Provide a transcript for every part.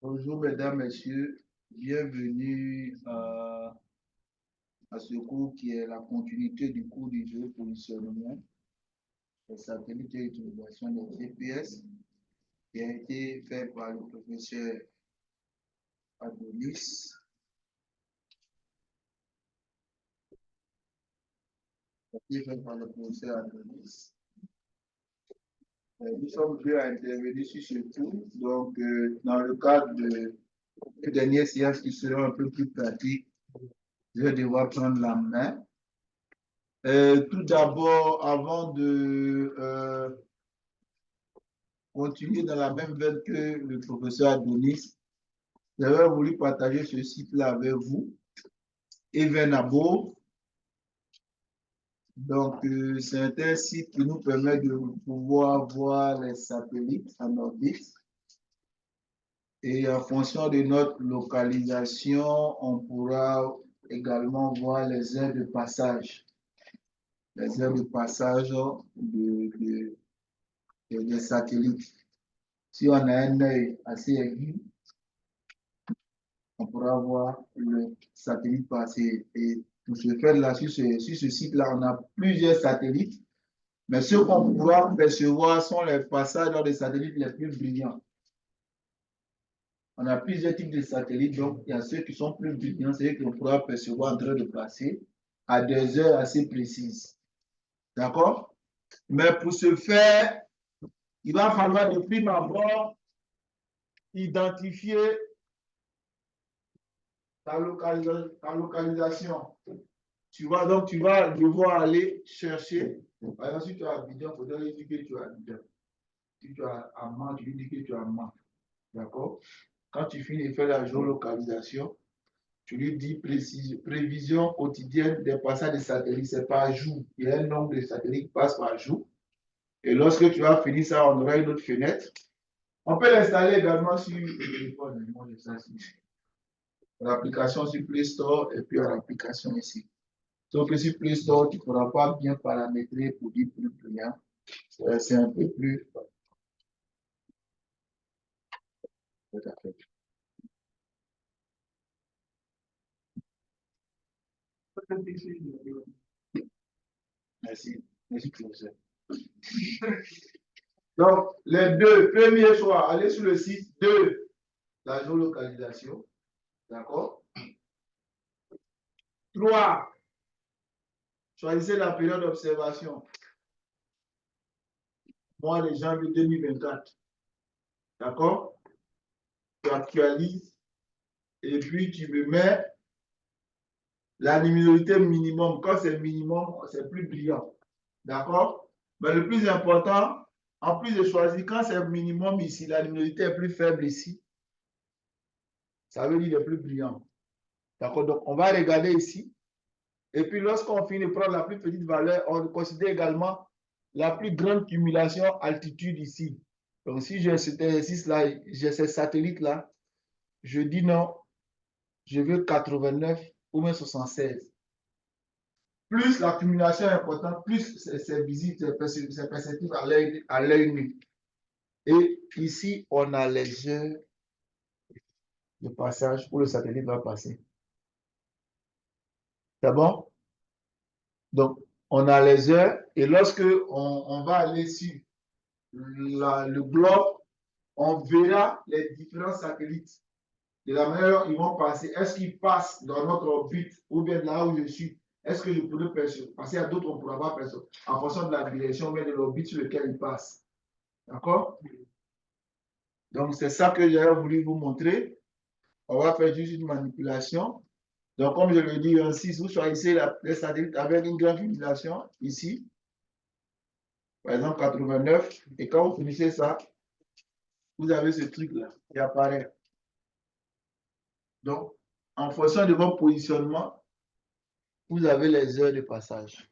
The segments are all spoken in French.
Bonjour, mesdames, messieurs. Bienvenue à ce cours qui est la continuité du cours du géopositionnement des satellites et l'utilisation des GPS qui a été fait par le professeur Adonis. Nous sommes deux à intervenir sur ce cours. Donc, dans le cadre de dernières séances qui seront un peu plus pratiques, je vais devoir prendre la main. Tout d'abord, avant de continuer dans la même veine que le professeur Adonis, j'avais voulu partager ce site-là avec vous, Evenabo. Donc, c'est un site qui nous permet de pouvoir voir les satellites en orbite. Et en fonction de notre localisation, on pourra également voir les heures de passage. Les heures de passage des satellites. Si on a un œil assez aigu, on pourra voir le satellite passer. Et pour ce faire-là, sur ce site-là, on a plusieurs satellites. Mais ceux qu'on pourra percevoir sont les passages dans des satellites les plus brillants. On a plusieurs types de satellites, donc il y a ceux qui sont plus brillants, c'est eux qu'on pourra percevoir en train de passer à des heures assez précises. D'accord? Mais pour ce faire, il va falloir de prime abord identifier ta localisation. Tu vas devoir aller chercher. Par exemple, si tu as Abidjan, il faudrait lui dire que tu as Abidjan. Si tu as Amman, tu lui dis que tu as Amman. D'accord? Quand tu finis de faire la géolocalisation, tu lui dis prévision quotidienne des passages des satellites. C'est par jour. Il y a un nombre de satellites qui passent par jour. Et lorsque tu as fini ça, on aura une autre fenêtre. On peut l'installer également sur le téléphone. L'application sur Play Store et puis l'application ici. Sauf que sur Play Store, tu ne pourras pas bien paramétrer pour dire plus brillant. C'est un peu plus. Tout à fait. Merci. Merci, professeur. Donc, les deux premiers choix, allez sur le site de la géolocalisation. D'accord? 3. Choisissez la période d'observation. Mois de janvier 2024. D'accord? Tu actualises et puis tu me mets la luminosité minimum. Quand c'est minimum, c'est plus brillant. D'accord? Mais le plus important, en plus de choisir, quand c'est minimum ici, la luminosité est plus faible ici. Ça veut dire qu'il est plus brillant. D'accord? Donc, on va regarder ici. Et puis, lorsqu'on finit de prendre la plus petite valeur, on considère également la plus grande cumulation altitude ici. Donc, si j'ai cet exercice-là, j'ai ces satellites-là, je dis non, je veux 89 ou même 76. Plus l'accumulation est importante, plus c'est visible, c'est perceptible à l'œil nu. Et ici, on a les heures de passage où le satellite va passer. C'est bon? Donc, on a les heures et lorsque on va aller sur le globe, on verra les différents satellites. De la manière dont ils vont passer. Est-ce qu'ils passent dans notre orbite ou bien là où je suis? Est-ce que je pourrais percevoir? Parce qu'il y a d'autres, on ne pourra pas percevoir en fonction de la direction, mais de l'orbite sur lequel ils passent. D'accord? Donc, c'est ça que j'avais voulu vous montrer. On va faire juste une manipulation. Donc, comme je le dis, en 6, vous choisissez les satellites avec une grande cumulation ici. Par exemple, 89. Et quand vous finissez ça, vous avez ce truc-là qui apparaît. Donc, en fonction de votre positionnement, vous avez les heures de passage.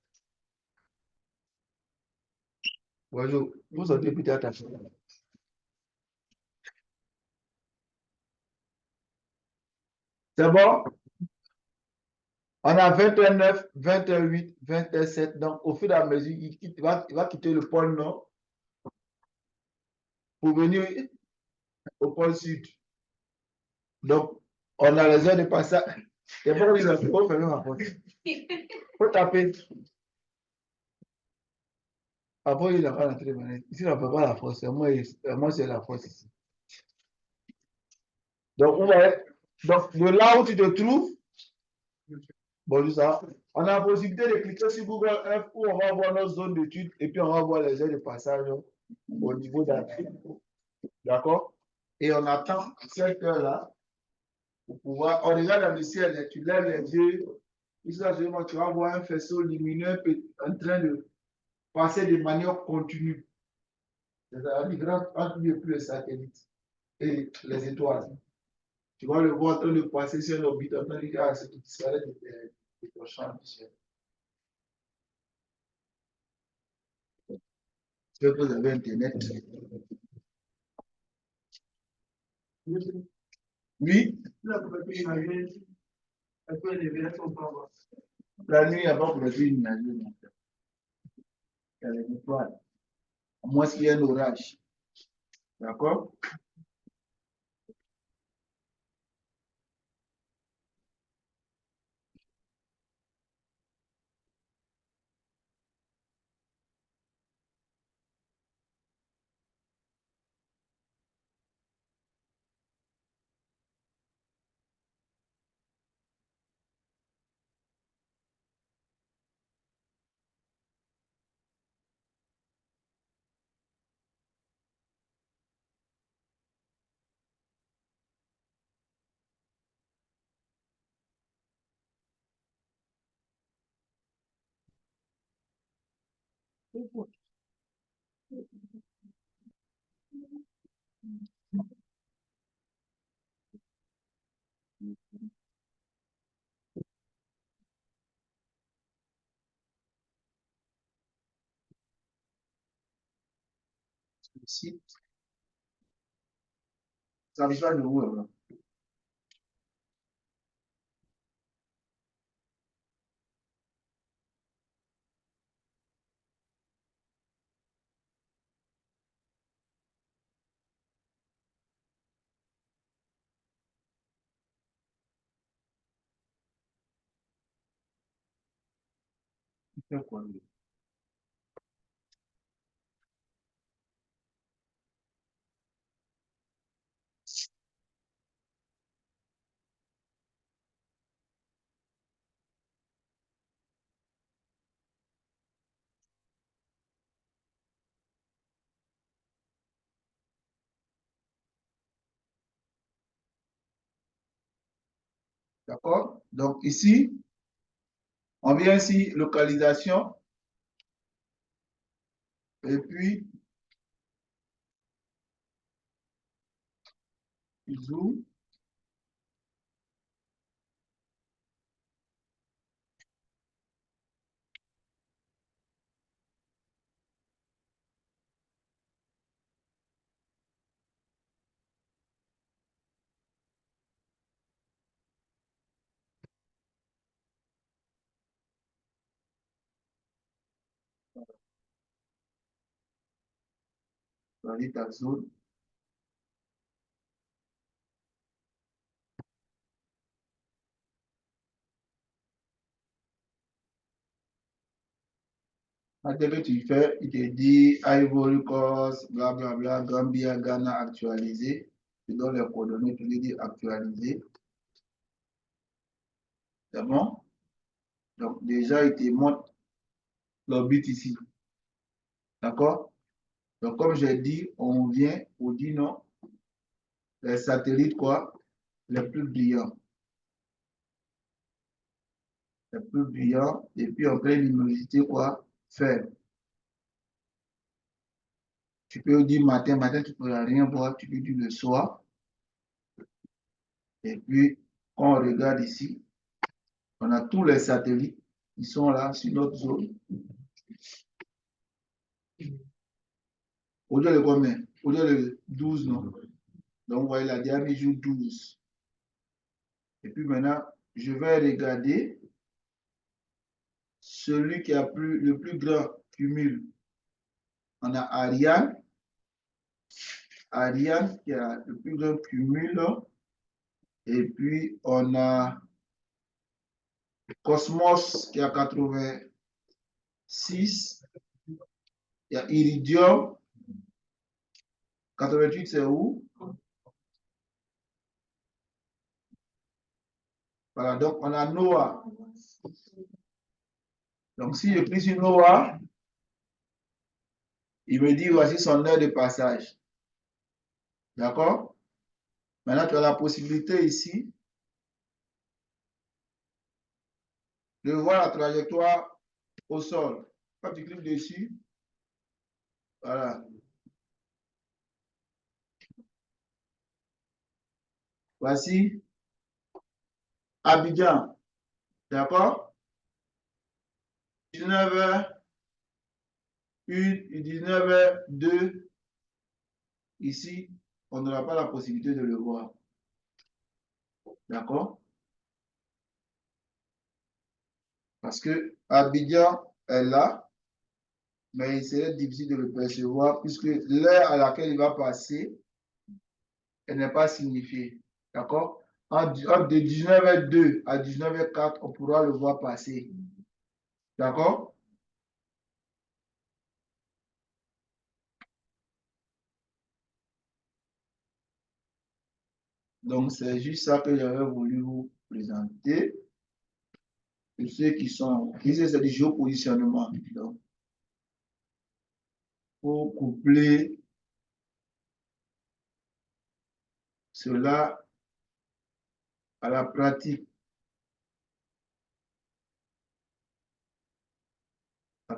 Bonjour, vous sortez peut-être à faire. C'est bon? On a 29, 28, 27. Donc, au fur et à mesure, il va quitter le pôle nord pour venir au pôle sud. Donc, on a les heures de passage. Il faut fermer ma porte. Il faut taper. Après, il n'a pas rentré. Ici, on ne peut pas la force. Moi, c'est la force ici. Donc, de là où tu te trouves, bon, ça, on a la possibilité de cliquer sur Google Earth où on va voir notre zone d'étude et puis on va voir les heures de passage au niveau d'Afrique. D'accord? Et on attend cette heure-là pour pouvoir. On regarde dans le ciel, tu lèves les yeux. Tu vas voir un faisceau lumineux en train de passer de manière continue. C'est la différence entre lui et puis les satellites et les étoiles. Tu vas le voir en train de passer sur l'orbite, en train de dire, ah, c'est qui disparaît de ton champ du ciel. J'espère que vous avez Internet. Oui. La nuit, il n'y a pas pour une imagine. Il y a les étoiles. À moins qu'il y ait un orage. D'accord? Ici, ça arrive de où, là? Il fait quoi, lui? D'accord? Donc ici, on vient ici, localisation, et puis, zoom, choisis ta zone. Dès que tu fais, il te dit Ivory Coast, blablabla, Gambia, Ghana, actualisé. Tu donnes les coordonnées, tu lui dis actualiser. C'est bon? Donc, déjà, il te montre l'orbite ici. D'accord? Donc, comme j'ai dit, on vient pour dire non, les satellites, quoi, les plus brillants. Les plus brillants, et puis en pleine luminosité, quoi, faible. Tu peux dire matin, tu ne pourras rien voir, tu peux dire le soir. Et puis, quand on regarde ici, on a tous les satellites qui sont là sur notre zone. Aujourd'hui, le combien? Aujourd'hui, le 12, non? Donc, vous voyez, la dernière jour 12. Et puis maintenant, je vais regarder celui qui a le plus grand cumul. On a Ariane. Ariane qui a le plus grand cumul. Et puis, on a Cosmos qui a 86. Il y a Iridium. 88, c'est où? Voilà, donc on a Noah. Donc, si je clique sur Noah, il me dit voici son heure de passage. D'accord? Maintenant, tu as la possibilité ici de voir la trajectoire au sol. Quand tu cliques dessus, voilà. Voici Abidjan. D'accord? 19h1 et 19h2. Ici, on n'aura pas la possibilité de le voir. D'accord? Parce que Abidjan est là, mais il serait difficile de le percevoir puisque l'heure à laquelle il va passer, elle n'est pas signifiée. D'accord? De 19h2 à 19h4, on pourra le voir passer. D'accord? Donc, c'est juste ça que j'avais voulu vous présenter. Pour ceux qui sont, c'est du géopositionnement. Donc, pour coupler cela à la pratique.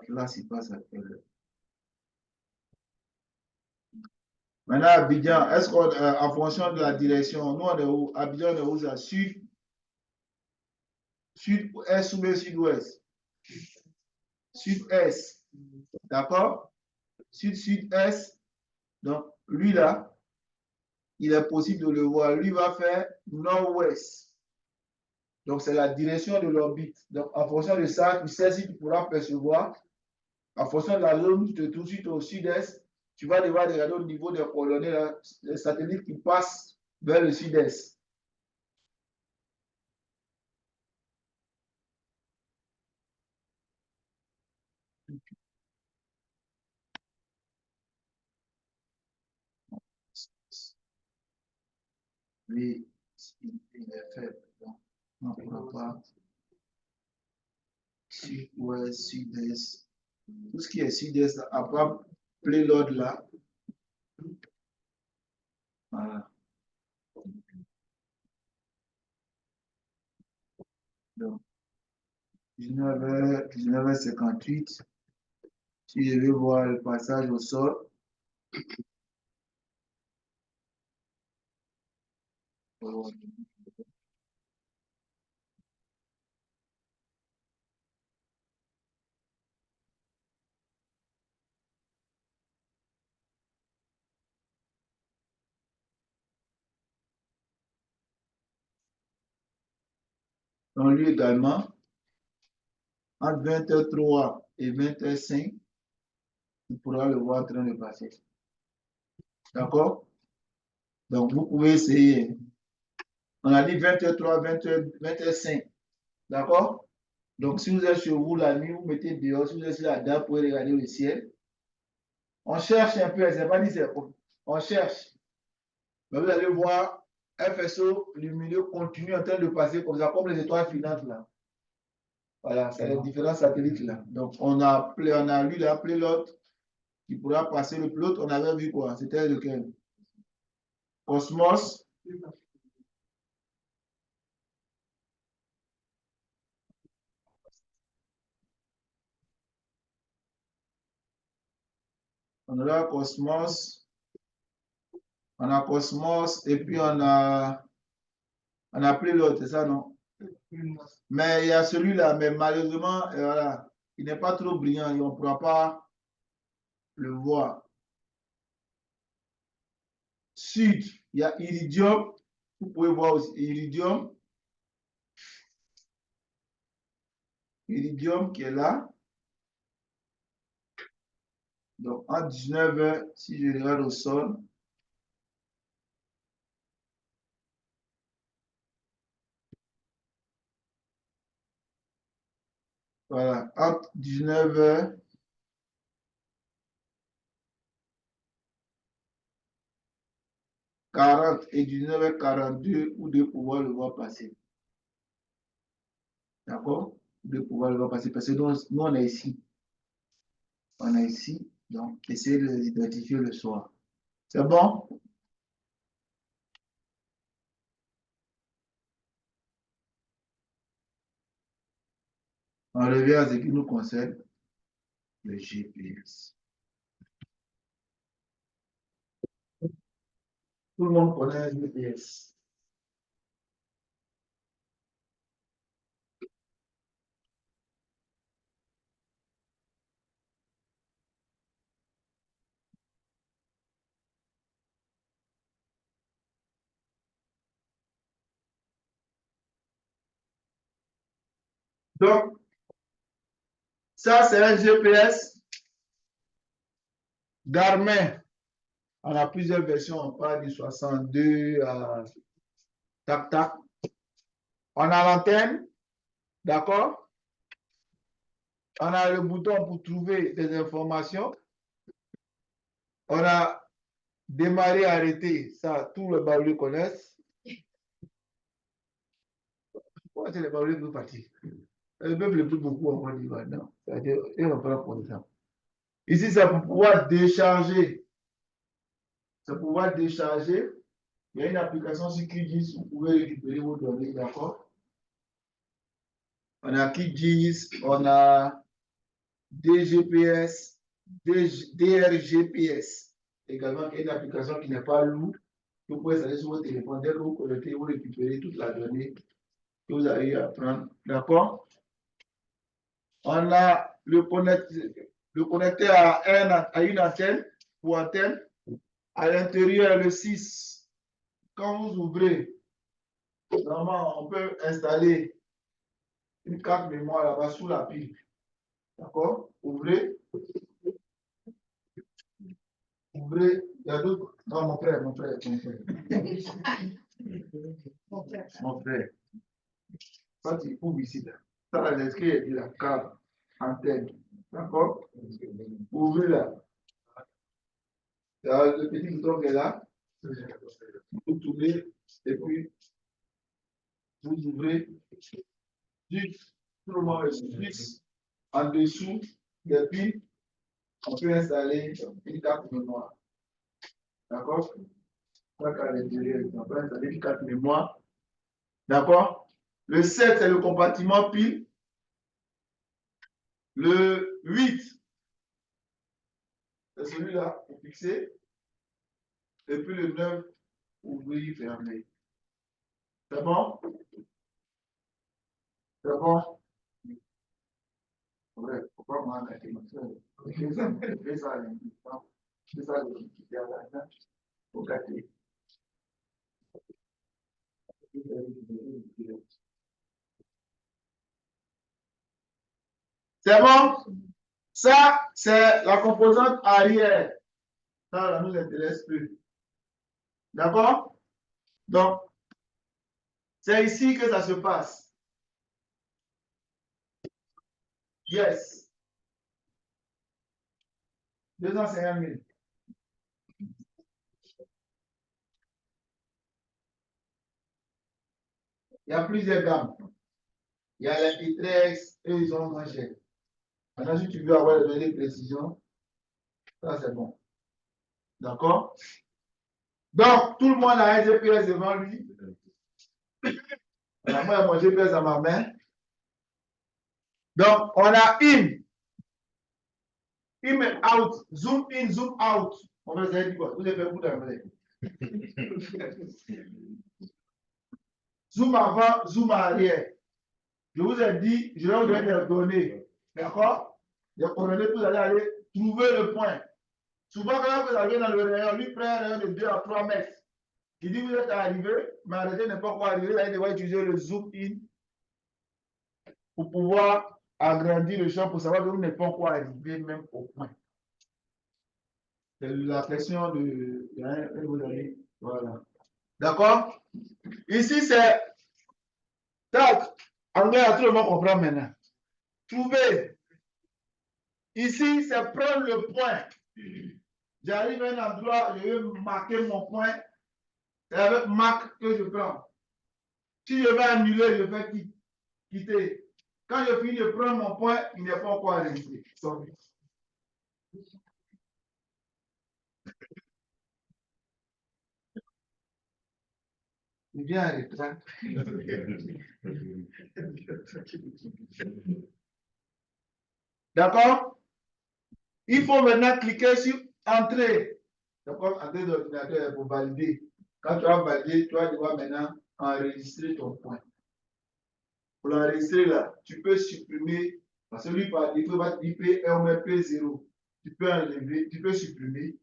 Là, c'est pas ça. Maintenant, Abidjan, est-ce qu'en fonction de la direction, nous, on est où? Abidjan, on est où? Ça? Sud, sud-est ou sud-ouest? Sud-est. D'accord? Sud-sud-est. Donc, lui là, il est possible de le voir. Lui va faire nord-ouest. Donc, c'est la direction de l'orbite. Donc, en fonction de ça, tu sais si tu pourras percevoir. En fonction de la zone où tu te trouves, si tu es au sud-est, tu vas devoir regarder au niveau des coordonnées, les satellites qui passent vers le sud-est. Lui, il est faible. Donc, on ne pourra pas. Sud-ouest, sud-est. Tout ce qui est sud-est, à part l'ordre là. Voilà. Donc, 19h, 19h58. Si je vais voir le passage au sol. Donc, lui également, entre 20h03 et 20h05, tu pourras le voir en train de passer. D'accord? Donc, vous pouvez essayer. On a dit 20h03, 20h, 20h05. D'accord? Donc, si vous êtes chez vous la nuit, vous mettez dehors. Si vous êtes sur la dalle, vous pouvez regarder le ciel. On cherche un peu, c'est pas dit c'est bon. On cherche. Mais vous allez voir un faisceau lumineux continue en train de passer comme ça, comme les étoiles filantes là. Voilà, c'est les différents satellites là. Donc, on a lui, il a appelé l'autre qui pourra passer le pilote. On avait vu quoi? C'était lequel? Cosmos. On a Cosmos. On a Cosmos et puis on a appelé l'autre, c'est ça, non? Mais il y a celui-là, mais malheureusement, voilà, il n'est pas trop brillant et on ne pourra pas le voir. Sud, il y a Iridium. Vous pouvez voir aussi Iridium. Iridium qui est là. Donc, en 19h, si je regarde au sol, Voilà, entre 19h et 19h42, vous devez pouvoir le voir passer. D'accord? Vous devez pouvoir le voir passer parce que nous on est ici. On est ici, donc essayez de l'identifier le soir. C'est bon? On revient à ce qui nous concerne, le GPS. Tout le monde connaît le GPS. Donc, ça, c'est un GPS Garmin. On a plusieurs versions. On parle du 62 à tac tac. On a l'antenne, d'accord? On a le bouton pour trouver des informations. On a démarrer, arrêter. Ça, tous les baoulés connaissent. Pourquoi c'est les baoulés qui sont partis? Le peuple le plus beaucoup en Côte d'Ivoire, non? C'est-à-dire, ils n'ont pas pour ça. Ici, c'est pour pouvoir décharger. C'est pour pouvoir décharger. Il y a une application sur QGIS, vous pouvez récupérer vos données, d'accord? On a QGIS, on a DGPS, DRGPS, également une application qui n'est pas lourde. Vous pouvez installer sur votre téléphone. Dès que vous connectez, vous récupérez toute la donnée que vous avez à prendre. D'accord? On a le connecté à une antenne pour antenne. À l'intérieur, le 6. Quand vous ouvrez, normalement, on peut installer une carte mémoire là-bas sous la pile. D'accord? Ouvrez. Ouvrez. Il y a d'autres. Non, mon frère. Mon frère. Ça, tu ouvres ici. Ça, là, l'inscrit est la carte antenne. D'accord? Ouvrez là. Le petit bouton qui est là. Vous tournez et puis vous ouvrez juste tout le monde juste en dessous des piles. On peut installer une carte mémoire. D'accord? On peut installer une carte mémoire. D'accord? Le 7, c'est le compartiment pile. Le 8, c'est celui-là pour fixer. Et puis le 9, ouvrir, fermer. C'est bon? C'est bon? Ouais, pourquoi moi, fais ça, faut gâter. C'est bon? Ça, c'est la composante arrière. Ça, ne nous intéresse plus. D'accord? Donc, c'est ici que ça se passe. Yes. 250 000. Il y a plusieurs gammes. Il y a les P3, eux, ils sont moins chers. Maintenant, si tu veux avoir les données de précision, ça, c'est bon. D'accord? Donc, tout le monde a un GPS devant lui. Alors, moi, mon GPS à ma main. Donc, on a in et out, zoom in, zoom out. On va essayer de quoi? Vous avez fait vous d'anglais. Zoom avant, zoom arrière. Je vous ai dit, je vais vous donner des données. D'accord? Les coordonnées, vous allez aller trouver le point. Souvent, quand vous arrivez dans le rayon, lui prend un rayon de 2 à 3 mètres. Il dit, vous êtes arrivé, mais arrêtez n'est pas quoi arriver. Là, il devrait utiliser le zoom in pour pouvoir agrandir le champ pour savoir que vous n'êtes pas encore arrivé même au point. C'est la question de. Voilà. D'accord? Ici, c'est. Tac. Anglais, tout le monde comprend maintenant. trouver. Ici, c'est prendre le point. J'arrive à un endroit, je vais marquer mon point. C'est avec marque que je prends. Si je vais annuler, je vais quitter. Quand je finis de prendre mon point, il n'est pas encore arrêté. Il vient arrêter. D'accord? Il faut maintenant cliquer sur Entrée. D'accord? Entrée d'ordinateur pour valider. Quand tu as validé, tu vas devoir maintenant enregistrer ton point. Pour l'enregistrer là, tu peux supprimer, parce que lui par défaut va te dire P1 ou P0. Tu peux enlever, tu peux supprimer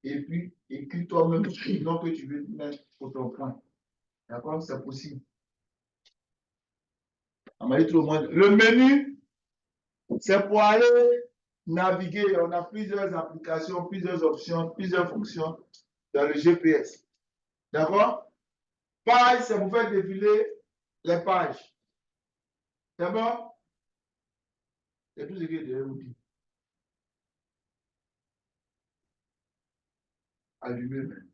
et puis écrire toi-même le nom que tu veux mettre pour ton point. D'accord? C'est possible. Le menu, c'est pour aller naviguer. On a plusieurs applications, plusieurs options, plusieurs fonctions dans le GPS. D'accord? Page, c'est pour faire défiler les pages. C'est bon? C'est tout ce que je vais vous dire. Allumez même.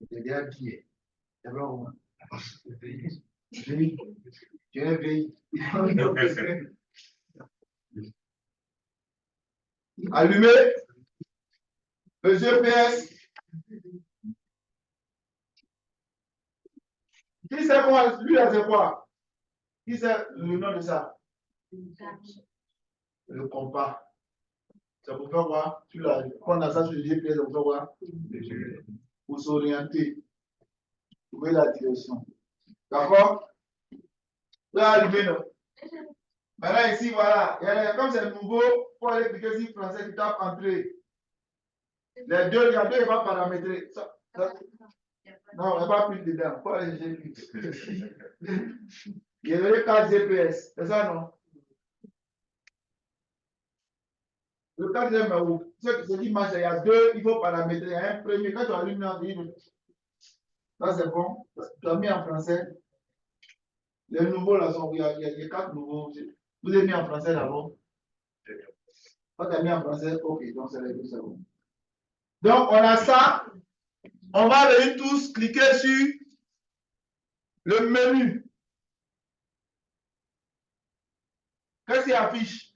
C'est déjà bien. C'est bon? Veille. Tu es veille. Allumez. Le GPS. Qui sait quoi? Lui, c'est quoi? Qui sait le nom de ça? Le compas. C'est pour faire quoi? Quand on a ça sur le GPS, c'est pour faire quoi? Pour s'orienter. Trouver la direction. D'accord? Là, allumez, non? Maintenant, ici, voilà. Comme c'est nouveau, pour aller cliquer sur français, tu tapes entrée. Les deux, il y a deux, il va paramétrer. Non, on n'a pas pris dedans. Pour aller chercher. Il y a les 4 GPS. C'est ça, non? Le quatrième est où? Ce qui marche, il y a deux, il faut paramétrer. Il y a un premier. Quand tu allumes là, ça c'est bon. Tu as mis en français. Les nouveaux là sont, il y a 4 nouveaux. Vous avez mis en français d'abord. Quand tu as mis en français, ok, donc c'est les deux, c'est bon. Donc on a ça. On va venir tous cliquer sur le menu. Qu'est-ce qu'il affiche?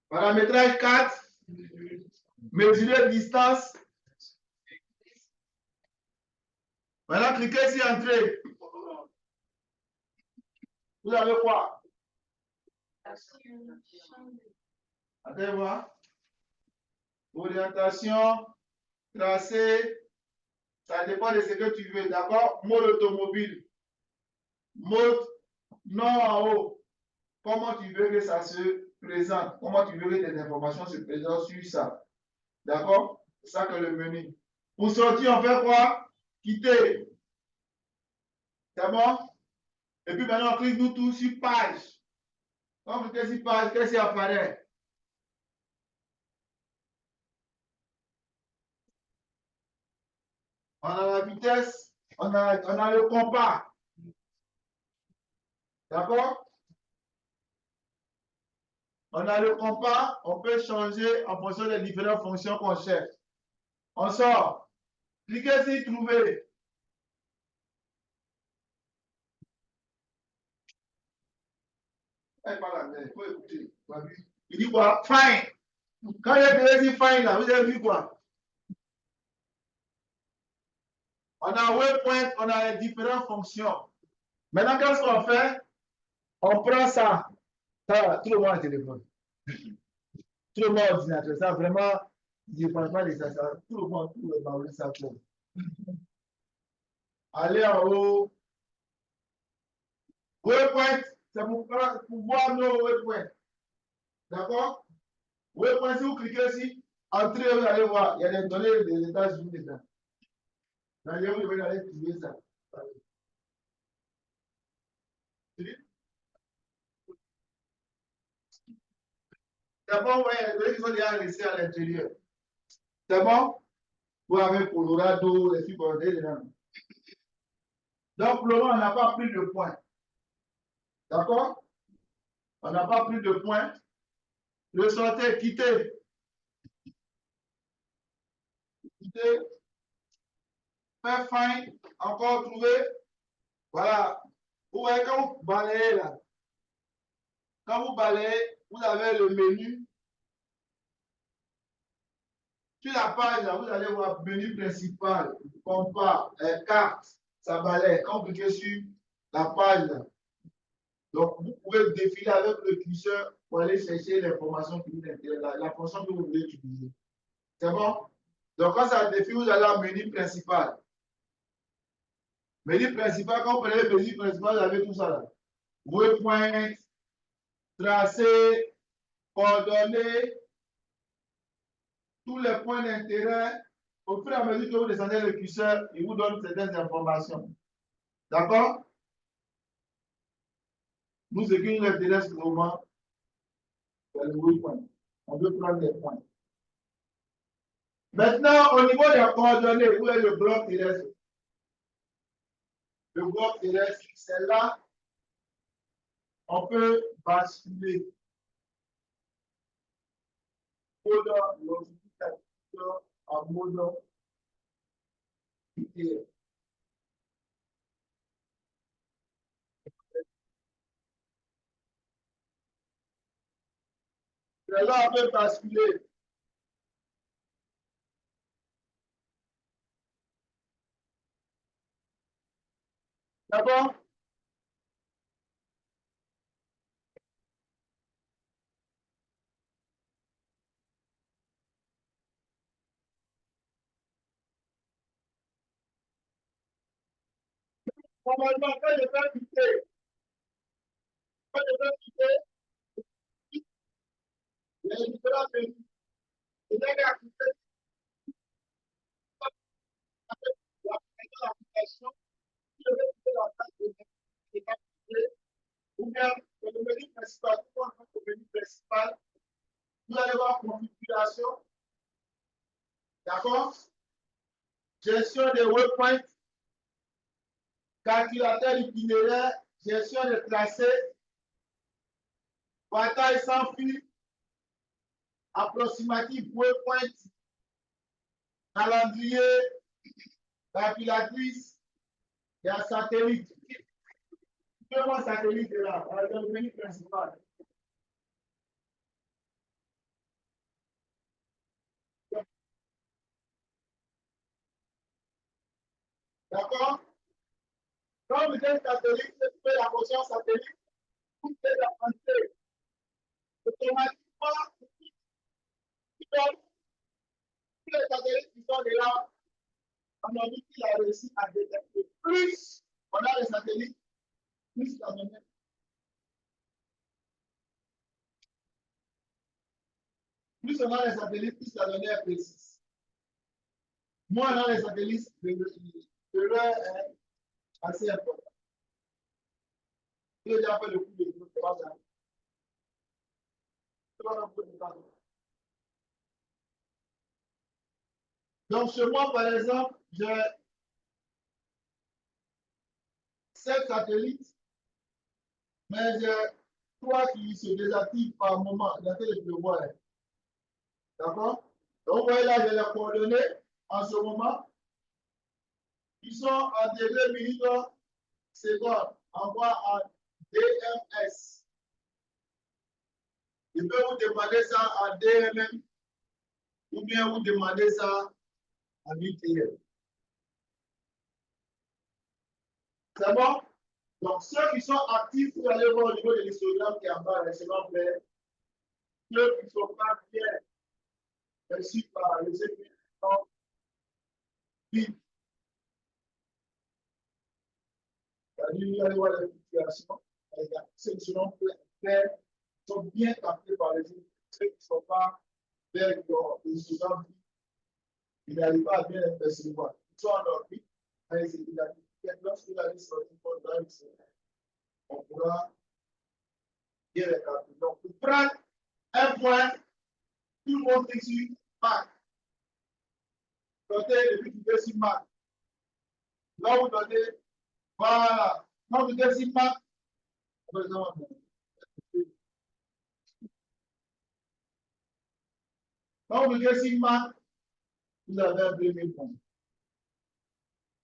Paramétrage 4. Mesurer distance. Maintenant, cliquez sur Entrée. Vous avez quoi? Attendez voir. Orientation, tracé, ça dépend de ce que tu veux. D'accord? Mode automobile. Mode non en haut. Comment tu veux que ça se présente? Comment tu veux que tes informations se présentent sur ça? D'accord? C'est ça que le menu. Pour sortir, on fait quoi? Quitter. C'est bon? Et puis maintenant, on clique nous tous sur page. Quand vous cliquez sur page, qu'est-ce qui apparaît? On a la vitesse, on a le compas. D'accord? On a le compas, on peut changer en fonction des différentes fonctions qu'on cherche. On sort. Cliquez sur trouver. Il faut écouter. Il dit quoi? Fine. Quand il a dit fine là, vous avez vu quoi? On a waypoint, on a les différentes fonctions. Maintenant, qu'est-ce qu'on fait? On prend ça. Ça, tout le monde a un téléphone. Tout le monde a un ordinateur. Ça, vraiment, je ne parle pas de ça. Tout le monde a ça pour. Allez en haut. Waypoint, c'est pour voir nos waypoints. D'accord? Waypoint, si vous cliquez ici, entrez, vous allez voir, il y a des données des États-Unis dedans. D'ailleurs, vous devez aller trouver ça. C'est bon, ouais, les données qui sont déjà laissées à l'intérieur. C'est bon? Vous avez Colorado, les trucs dedans. Donc, pour le moment, on n'a pas pris de points. D'accord? On n'a pas pris de points. Ressortez, quittez. Quittez. Faire fine. Encore trouver. Voilà. Vous voyez quand vous balayez là. Quand vous balayez, vous avez le menu. Sur la page, là, vous allez voir menu principal, compas, carte, ça balaye. Quand vous cliquez sur la page, là, donc vous pouvez défiler avec le curseur pour aller chercher l'information qui vous intéresse, la fonction que vous voulez utiliser. C'est bon? Donc quand ça défile, vous allez au menu principal. Menu principal, quand vous prenez le menu principal, vous avez tout ça là. Waypoint, tracé, coordonnées, tous les points d'intérêt. Au fur et à mesure que vous descendez le curseur, il vous donne certaines informations. D'accord? Nous, ce qui nous intéresse pour le moment, c'est le waypoint. On veut prendre des points. Maintenant, au niveau des coordonnées, où est le bloc terrestre? Le bloc terrestre, c'est là, on peut basculer. Mode multiplicateur en mode unitaire. C'est là, on peut basculer. D'abord, normalement, quand je vais quitter, il y a différents menus. Et là, il y a l'application, je vais quitter la page de ou bien le menu principal, le menu principal, vous allez voir configuration, d'accord? Gestion des waypoints, calculateur itinéraire, gestion des tracés, bataille sans fil, approximatif waypoint, calendrier, calculatrice, il y a satellite. Comment satellite est là, dans le menu principal. D'accord? Quand vous êtes satellite, vous faites la fonction satellite, vous faites la pensée. Automatiquement, tous les satellites qui sont là, on a vu qu'il a réussi à détecter. Plus on a les satellites, plus la donnée. Plus on a les satellites, plus la donnée est précise. Moins on a les satellites, le est assez important. J'ai déjà fait le coup de groupe, c'est pas ça. Donc, chez moi, par exemple, j'ai 7 satellites, mais j'ai 3 qui se désactivent par moment. Dans je peux voir. D'accord? Donc, vous voyez là, j'ai les coordonnées en ce moment. Ils sont en degrés minutes secondes. On voit en DMS. Je peux vous demander ça en DMM ou bien vous demander ça en UTM. C'est bon? Donc, ceux qui sont actifs, vous allez voir au niveau de l'histogramme qui est en bas, c'est bon, ceux qui ne sont pas bien reçus par les étudiants, vite. Vous allez voir la situation. Ceux qui seront faits sont bien captés par les étudiants. Ceux qui ne sont pas vers l'histogramme, ils n'arrivent pas à bien les percevoir. Ils sont en orbite, mais lorsque la liste sortie pour on pourra bien les capter. Donc, pour prendre un point, tout le monde est sur Mac. Notez depuis que vous êtes sur Mac. Là, vous donnez Voilà. Quand vous êtes si mal, quand vous êtes si mal, vous avez un premier point.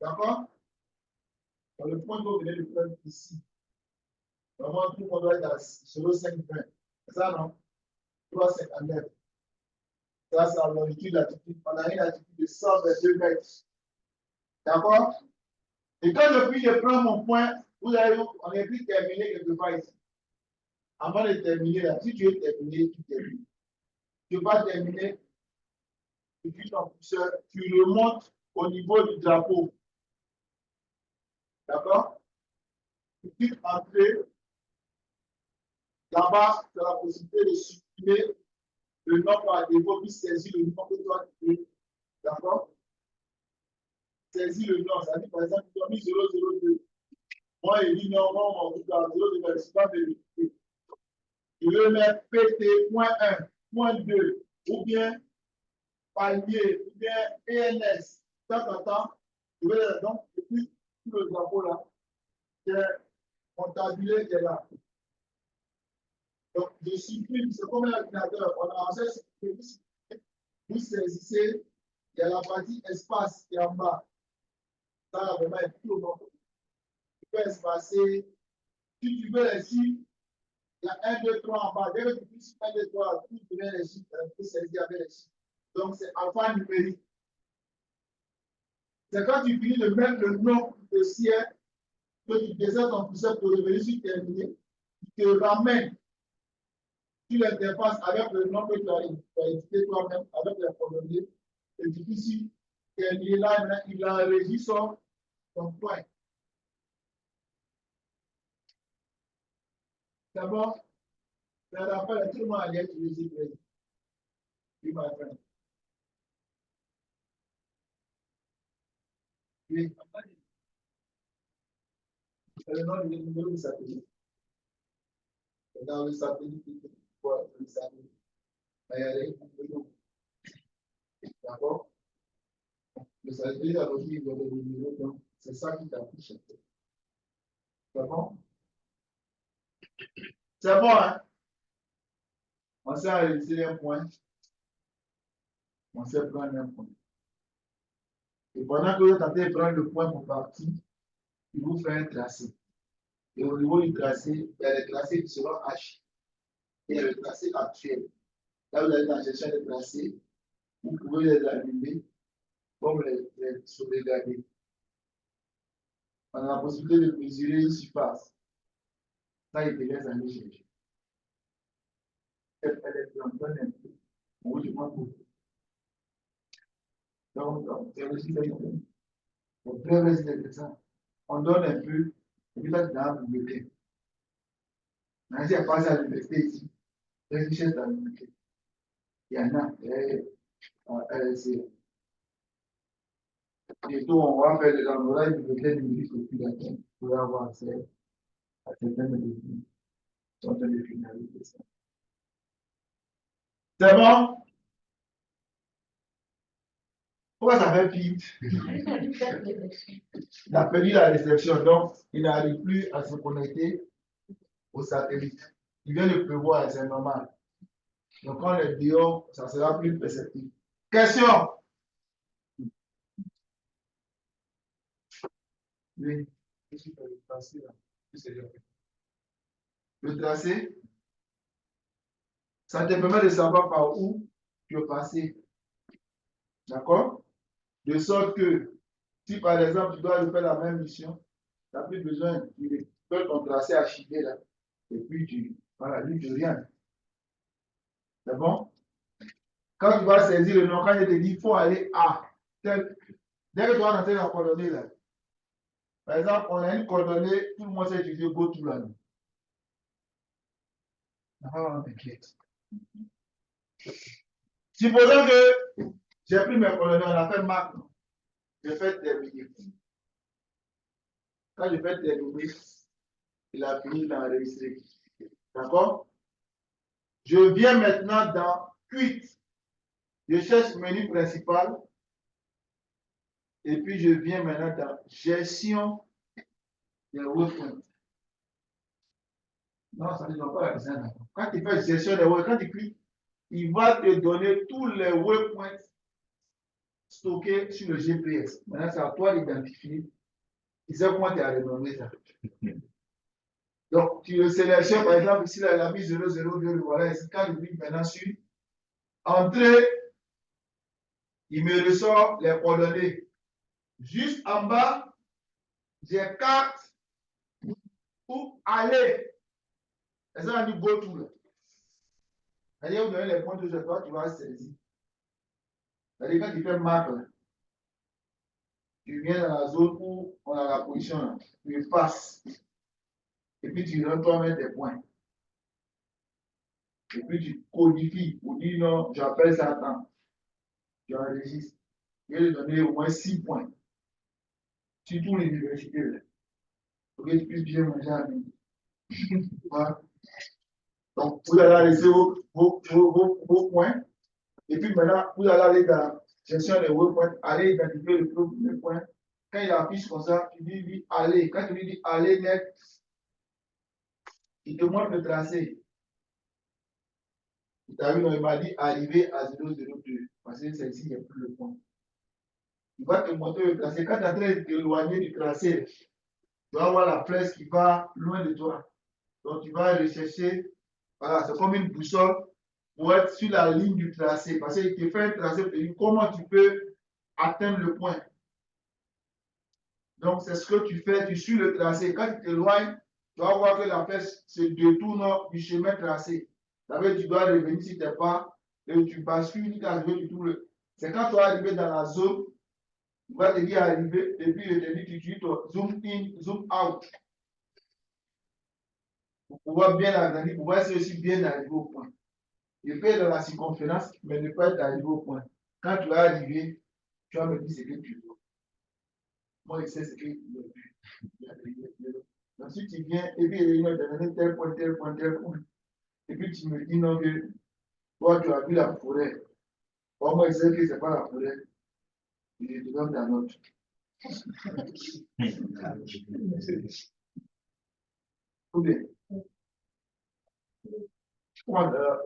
D'accord? Dans le point que vous venez de faire ici, vraiment, tout le monde doit être sur le 5 20. C'est ça, non? 3,59. Ça, c'est la longitude, latitude. On a une latitude de 122 mètres. D'accord? Et quand je puis de prendre mon point, vous allez, on est plus terminé quelque part ici. Avant de terminer, là, si tu veux terminer, tu termines. Tu ne veux pas terminer, tu dis ton pousseur, tu remontes au niveau du drapeau. D'accord? Tu cliques entrer. Là-bas, tu as la possibilité de supprimer le nom par défaut qui saisit le nom que toi tu veux. D'accord? Saisis le nom. Ça dit par exemple, tu as mis 002. Moi, il dit non, moi, on va 002, je ne suis pas vérifié. Je veux mettre PT.1, point 2, ou bien palier, ou bien ENS. Tant, je vais donc, depuis tout le drapeau là, c'est mon tabulet qui est là. Donc, je supprime, c'est comme un ordinateur. On a lancé vous saisissez, il y a la partie espace qui est en bas. Ça, là, vraiment, est tout au monde. Tu peux espacer. Si tu veux les chiffres, il y a 1, 2, 3 en bas. Dès que tu cliques 1, 2, 3, tu peux les chiffres, tu peux saisir avec les chiffres. Donc, c'est alphanumérique. C'est quand tu finis de mettre le nom de ciel que tu descends ton pousseur pour revenir sur terminer, tu te ramènes sur l'interface avec le nom que tu as édité toi-même, avec les coordonnées, et tu peux ici terminer là, il enregistre ton point. D'abord, ça rappelle tout le monde à l'aide sur les épreuves. Oui, ma frère. Oui. C'est le nom du numéro du satellite. Dans le satellite, le satellite. D'accord? Le satellite a aussi le numéro, donc c'est ça qui t'affiche. C'est bon? C'est bon, hein? On sait enregistrer un point. On sait prendre un point. Et pendant que vous êtes en train de prendre le point pour partir, il vous fait un tracé. Et au niveau du tracé, il y a les tracés qui seront H. Et il y a le tracé actuel. Là, vous allez dans la gestion des tracés. Vous pouvez les allumer comme les sauvegarder. On a la possibilité de mesurer une surface. Ça, il te laisse aller chercher. Elle est plantonne un peu. On vous demande beaucoup. Donc, c'est aussi on peut rester comme ça. On donne un peu, et puis là, tu as vous mettez. Mais si elle passe à l'université ici, les richesses dans l'université. Il y en a, c'est. Bientôt, on va faire des endroits de l'université population pour avoir accès à certaines médecines. Sont en train de finaliser ça. C'est bon? Pourquoi ça fait vite? Il a perdu la réception, donc il n'arrive plus à se connecter au satellite. Il vient de prévoir, c'est normal. Donc quand on est dehors, ça sera plus perceptible. Question? Oui. Le tracé, ça te permet de savoir par où tu veux passer. D'accord? De sorte que si par exemple tu dois faire la même mission, tu n'as plus besoin, tu peux ton tracé archivé là. Et puis tu, voilà, lui, tu rien. C'est bon? Quand tu vas saisir le nom, quand je te dis, il faut aller à tel. Dès que tu vas rentrer la coordonnée là, par exemple, on a une coordonnée, tout le monde sait utiliser go to là. Ah, t'inquiète. Supposons que j'ai pris mes coordonnées, on a fait marque. Je fais terminer. Quand je fais terminer, il a fini d'enregistrer. D'accord? Je viens maintenant dans Quit. Je cherche menu principal. Et puis je viens maintenant dans Gestion des waypoints. Non, ça ne doit pas la design. Quand tu fais gestion des waypoints, quand tu cliques, il va te donner tous les waypoints stockés sur le GPS. Maintenant, c'est à toi d'identifier. Tu sais comment tu as renommé ça. Donc, tu le sélectionnes, par exemple, ici, là, il a mis 002, voilà, ici, quand je clique maintenant sur Entrée, il me ressort les coordonnées. Juste en bas, j'ai carte pour aller. Et ça, on dit go to. Là. C'est-à-dire, vous donnez les points de toi, tu vas saisir. C'est-à-dire, quand tu fais map, là, tu viens dans la zone où on a la position, là, tu passes. Et puis, tu donnes toi-même tes points. Et puis, tu codifies pour dire non, j'appelle ça temps. Tu enregistres. Je vais lui donner au moins 6 points. Sur toutes les universités, là. Pour que tu puisses bien manger à midi. Voilà. Donc, vous allez laisser vos points. Et puis maintenant, vous allez aller dans gestion des waypoints, aller identifier le premier point. Quand il affiche comme ça, tu lui dis aller. Quand tu lui dis aller net, il te montre le tracé. Tu as vu, il m'a dit arriver à 002. Parce que c'est ici, il n'y a plus le point. Il va te montrer le tracé. Quand tu es en train de t'éloigner du tracé, tu vas voir la flèche qui va loin de toi. Donc, tu vas rechercher. Voilà, c'est comme une boussole pour être sur la ligne du tracé. Parce qu'il te fait un tracé pour te dire comment tu peux atteindre le point. Donc, c'est ce que tu fais, tu suis le tracé. Quand tu t'éloignes, tu vas voir que la flèche se détourne du chemin tracé. Ça veut dire que tu dois revenir si tu n'es pas, et tu bascules, tu arrives, tu trouves le. C'est quand tu vas arriver dans la zone, tu vas te dire arriver, et puis il te dit tu utilises ton zoom in, zoom out. Pour pouvoir bien agrandir, pour pouvoir essayer aussi bien d'arriver au point. Il fait dans la circonférence, mais ne pas être arrivé au point. Quand tu vas arriver, tu vas me dire ce que tu veux. Moi, je sais ce que tu veux. Ensuite, tu viens et puis il va te donner tel point, tel point, tel point. Et puis tu me dis non que toi, tu as vu la forêt. Or, moi, je sais que ce n'est pas la forêt. Et je te donne ta note. Ou bien, comment d'ailleurs,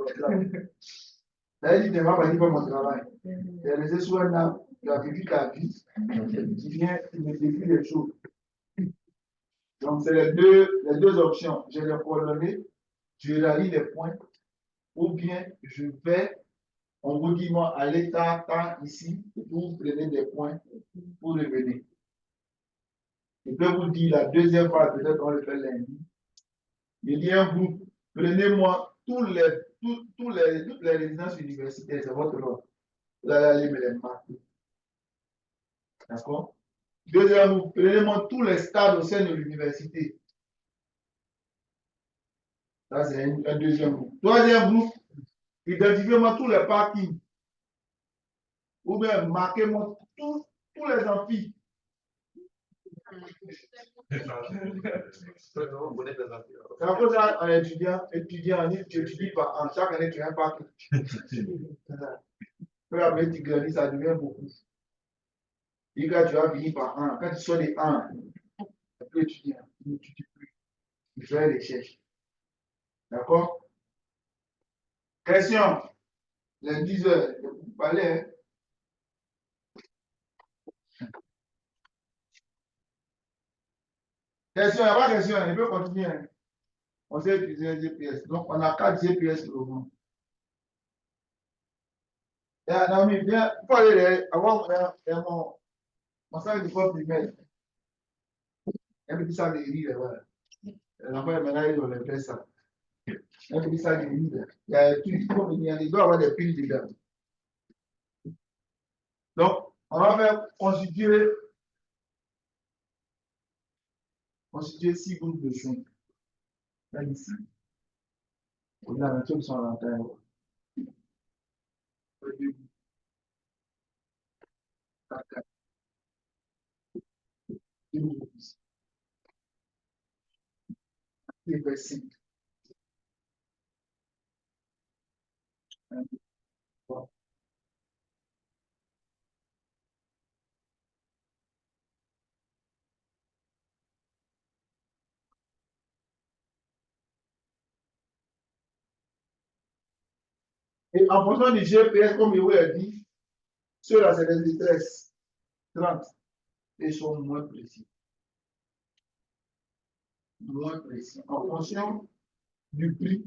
tu ne m'as pas dit pas mon travail. Tu es resté sur un arbre, tu as vécu ta vie. Tu viens, tu me décris les choses. Donc, c'est les deux options. J'ai les coordonnées, je rallie les points, ou bien je vais, on vous dit, moi, allez, tant, ici, et vous prenez des points pour revenir. Je peux vous dire la deuxième fois, peut-être on le fait lundi. Je dis un groupe, prenez-moi toutes les résidences universitaires, c'est votre rôle. Vous allez aller me les marquer. D'accord? Deuxième groupe, prenez-moi tous les stades au sein de l'université. Ça, c'est un deuxième groupe. Troisième groupe, identifiez-moi tous les parkings. Ou bien marquez-moi tous les amphis. C'est à cause d'un étudiant, tu étudies en chaque année, tu as un parking. Puis après, tu grandis, ça devient beaucoup. Et quand tu vas finir par un, quand tu sors des 1, tu peux étudier, tu n'étudies plus. Tu fais les recherches. D'accord? Question. Les 10 heures, vous parlez. Hein? Question, il n'y a pas de question, il peut continuer. Hein? On sait utiliser un GPS. Donc, on a 4 GPS pour le moment. Non, mais bien, il faut aller avoir mon sac de force primaire. Un petit sac de riz, voilà. L'enfant, maintenant, ils ont les ça. Un petit sac de riz, il y a tout, il doit y avoir des piles dedans. Donc, on va faire constituer 6 groupes de 5. Là, ici. On a un truc sur l'intérieur. Et en fonction du GPS, comme il vous a dit, ceux-là, c'est les détresses 30 et sont moins précis. Moins précis. En fonction du prix,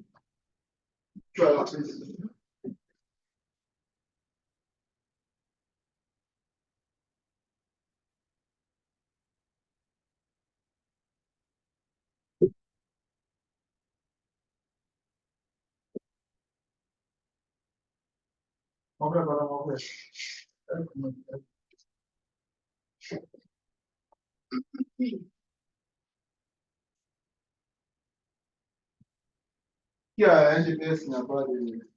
tu as la précision. On va voir, on va voir. Qui a un GPS qui n'a pas de.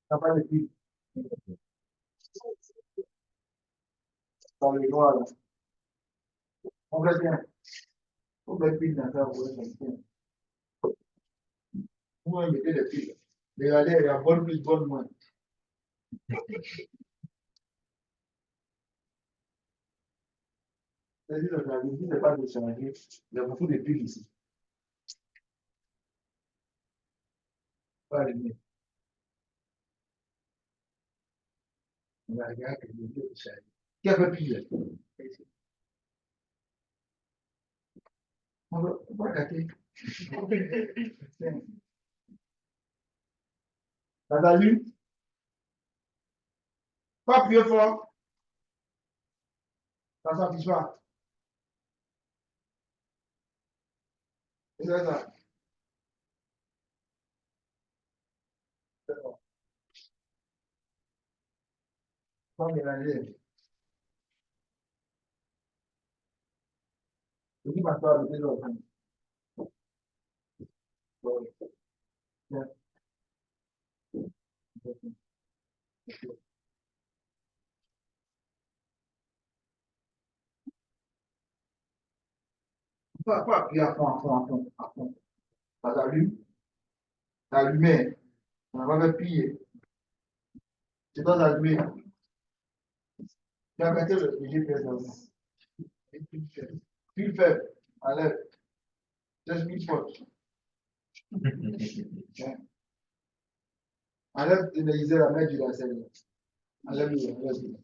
N'a pas de pile. Dans les noix, là. On va bien. On va pile dans ça, vous voyez, vous mettez les piles. Regardez, il y a bonne plus, bonne moins. C'est-à-dire que la vie n'est pas de changer. Il y a beaucoup de piles ici. Pas les miens. On va regarder les piles de changer. Qui a fait pile? On va regarder. Ça t'allume? Pas plus fort. Ça s'affiche pas. C'est ça. C'est bon. Pas mélanger. Je dis maintenant avec les autres. Pas appuyer à fond, à fond, à fond, à fond. Ça t'allume. Ça allumait. On va le plier. C'est pas allumé. Tu as mettre le GPS dans ça. Plus faible. Enlève. Just be forte. Enlève l'énergie la mettre du lacet. Enlève-le. Enlève-le.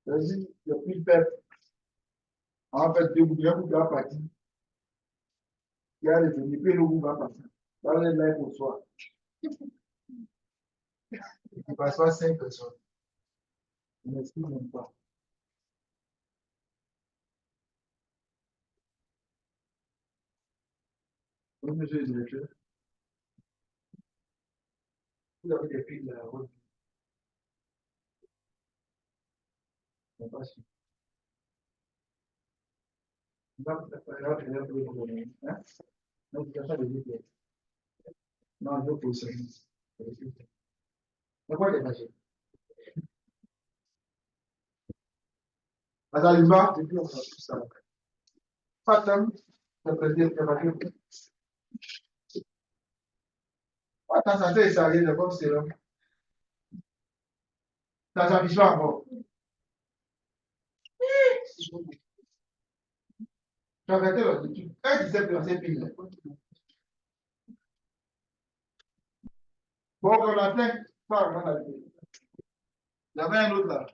Vas-y, le plus faible. En fait, deux bouts, un bout va partir. Il y a les données, puis le bout va partir. Dans les lives pour soi. Il ne passe pas 5 personnes. Je ne m'explique même pas. Oui, monsieur le directeur. Vous avez des filles de la route. Je ne sais pas si. Non, c'est pas grave, je vais vous donner. Hein? Non, tu n'as pas de GPS. Non, je vais poser. Mais quoi détacher? Attends, il va, et puis on fera tout ça. Pas de temps, ça peut dire que va dire. Attends, ça fait ça, il est comme c'est là. Ça s'affiche pas encore. Tu as arrêté là, quand tu sais placer pile. Bon, on a fait, pas on a fait. Il y avait un autre là.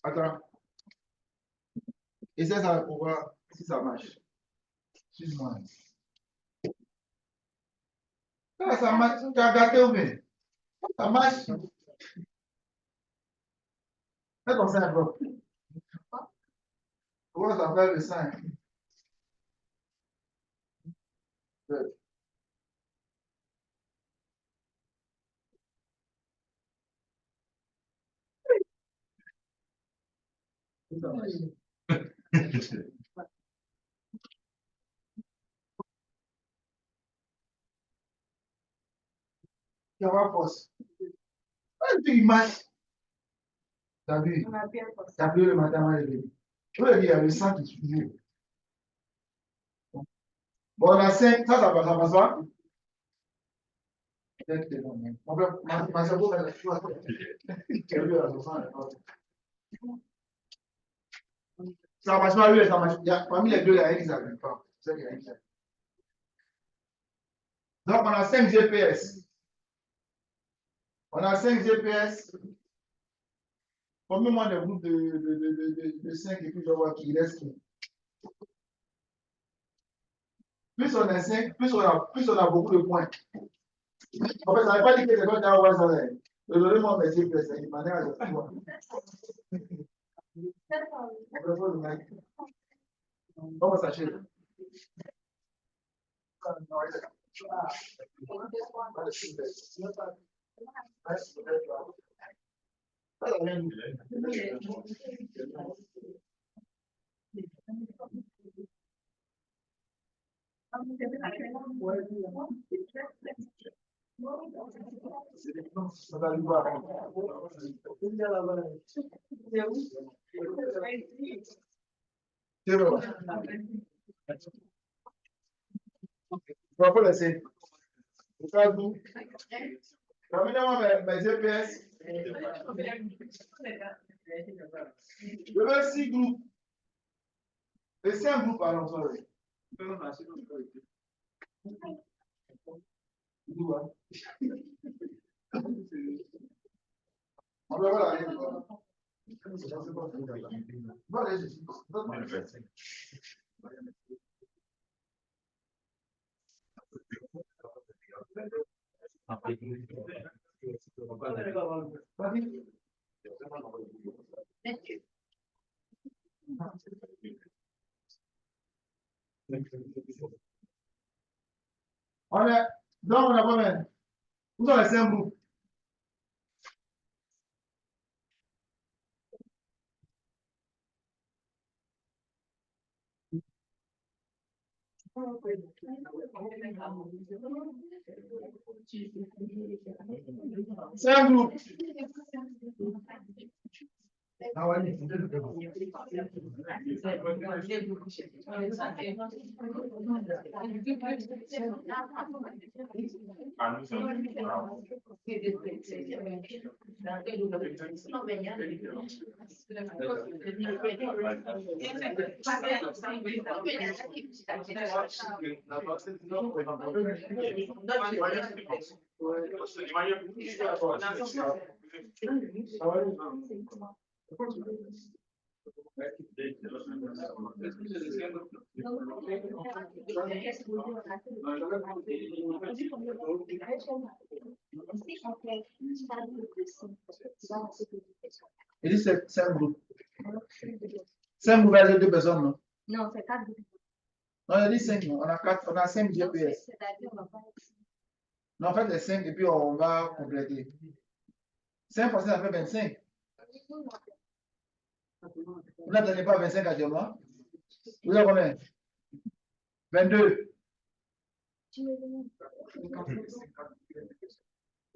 Attends, essaie ça pour voir si ça marche. Excuse-moi. Ça marche, tu as gâté ou bien? Ça marche. Fais comme ça, bro. Comment ça fait le sein? Tu vas force. Il marche. T'as vu? T'as vu le matin avant de lever. Je veux dire, il y a le sang qui suit. Bon, la 5, ça passe pas? Ça marche pas, oui, ça marche. Parmi les deux, il y a un qui ne s'allume pas. Donc, on a 5 GPS. On a 5 GPS. Combien de groupes de 5 et puis je vois qu'il reste. Plus on est 5, plus on a beaucoup de points. En fait, ça ne veut pas dire que c'est quoi dans WhatsApp. Donnez-moi mes GPS, de manière à le pouvoir. On va s'acheter. C'est bon. On va laisser. Terminez-moi mes GPS. Je veux 6 groupes. Et 5 groupes, alors, sorry. On va voir la donc, on a combien? Où sont les 5 groupes? C'est un groupe. Ah ouais. Il dit c'est un groupe. C'est un groupe avec 2 personnes, non? Non, c'est 4 groupes. Non, il dit 5, non. On a 5 GPS. Non, en fait, les 5 et puis on va compléter. 5 fois 5, ça fait 25. Vous n'attendez pas 25 actuellement? Vous avez combien? 22.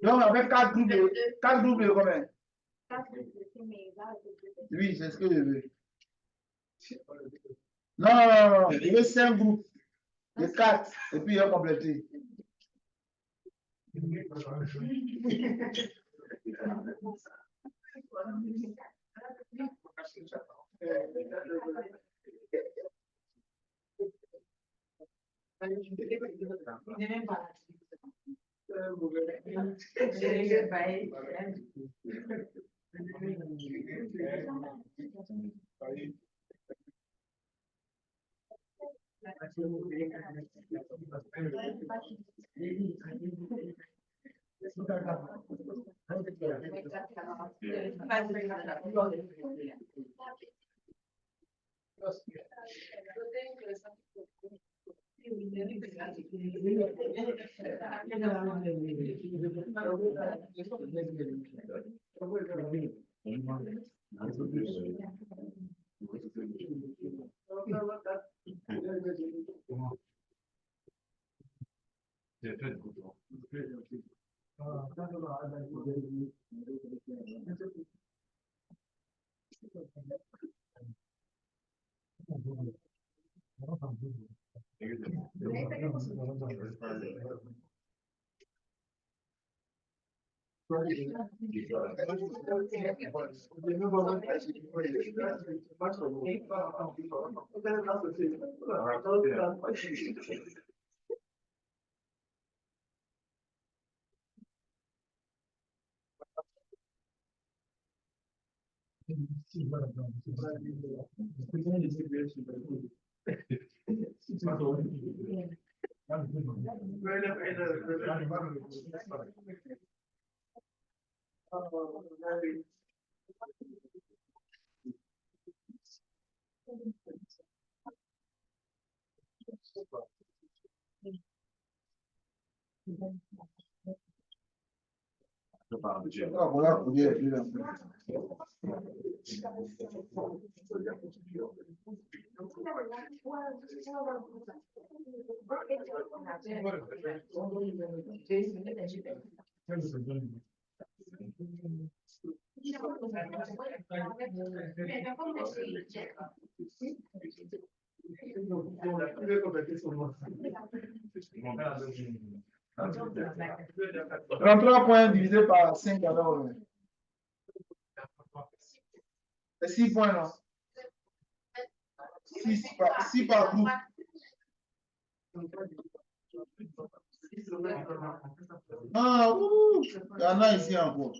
Donc, on fait 4 groupes de combien? Oui, c'est ce que je veux. Non, non, non, non. Je veux 5 groupes de 4 et puis il va compléter. 33 points divisé par 5 alors. C'est 6 points, non? 6 par groupe. Ah, ouh, il y en a ici encore.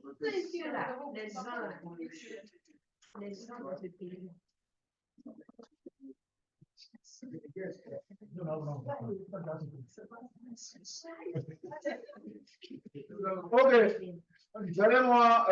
Ok, donnez-moi.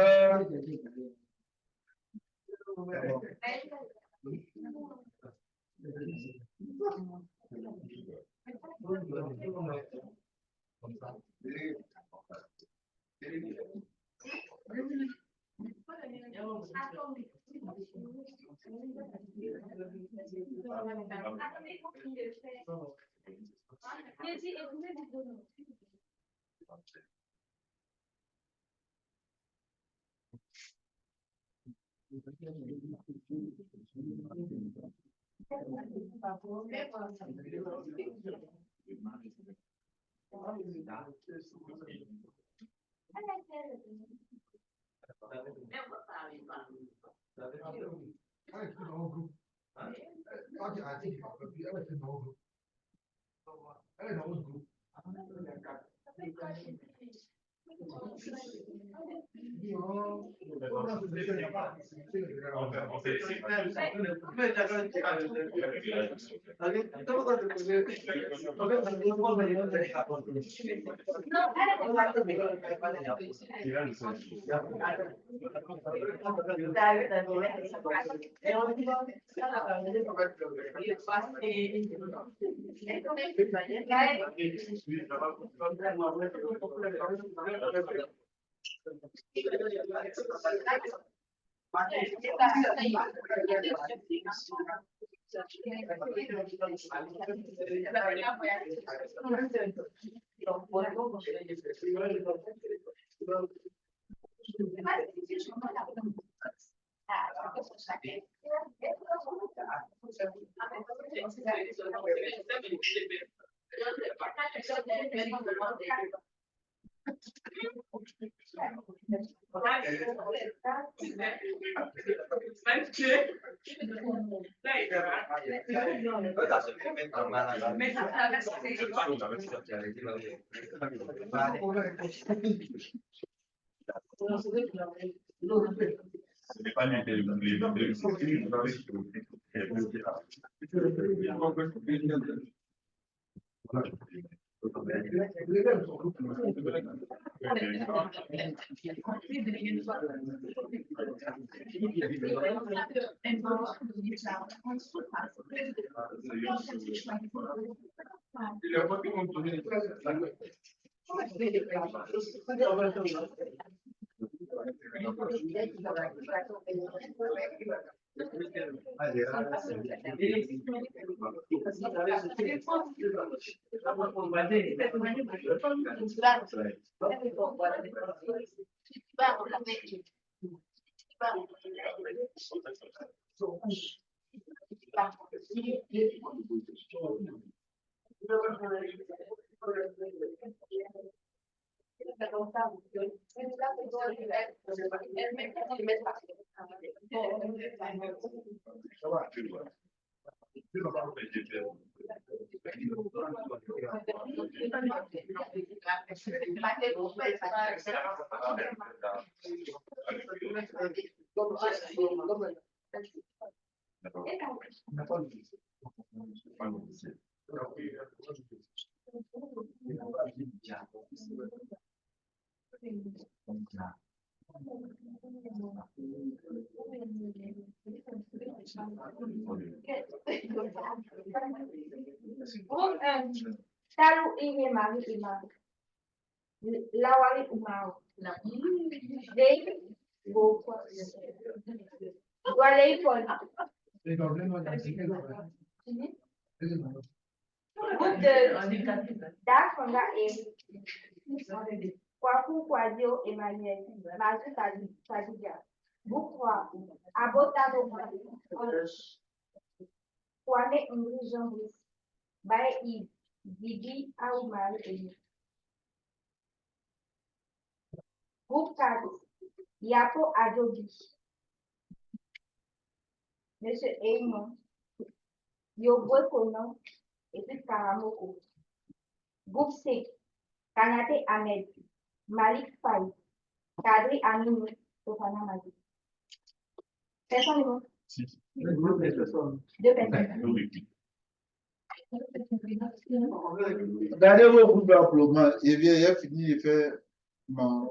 Talu ini mari imam. Lawari umau. Dei go. Walei pon. Da fonga Kwaku Kwadio Emmanuel, Mazu Kadija, Bukwa, Abotano Kwame Ngri Jean-Brice, Bae Yves, Didi Aoumar Eni. Groupe 4, Yapo Adobi, Monsieur Eymon, Yobwe Konan, et puis Karamoko. Groupe 5, Kanate Ahmed, Malik Faye, Kadri Aminou, Sofana Madi. Personne non? Deux personnes. Regardez vos groupes d'applaudissements. Il a fini de faire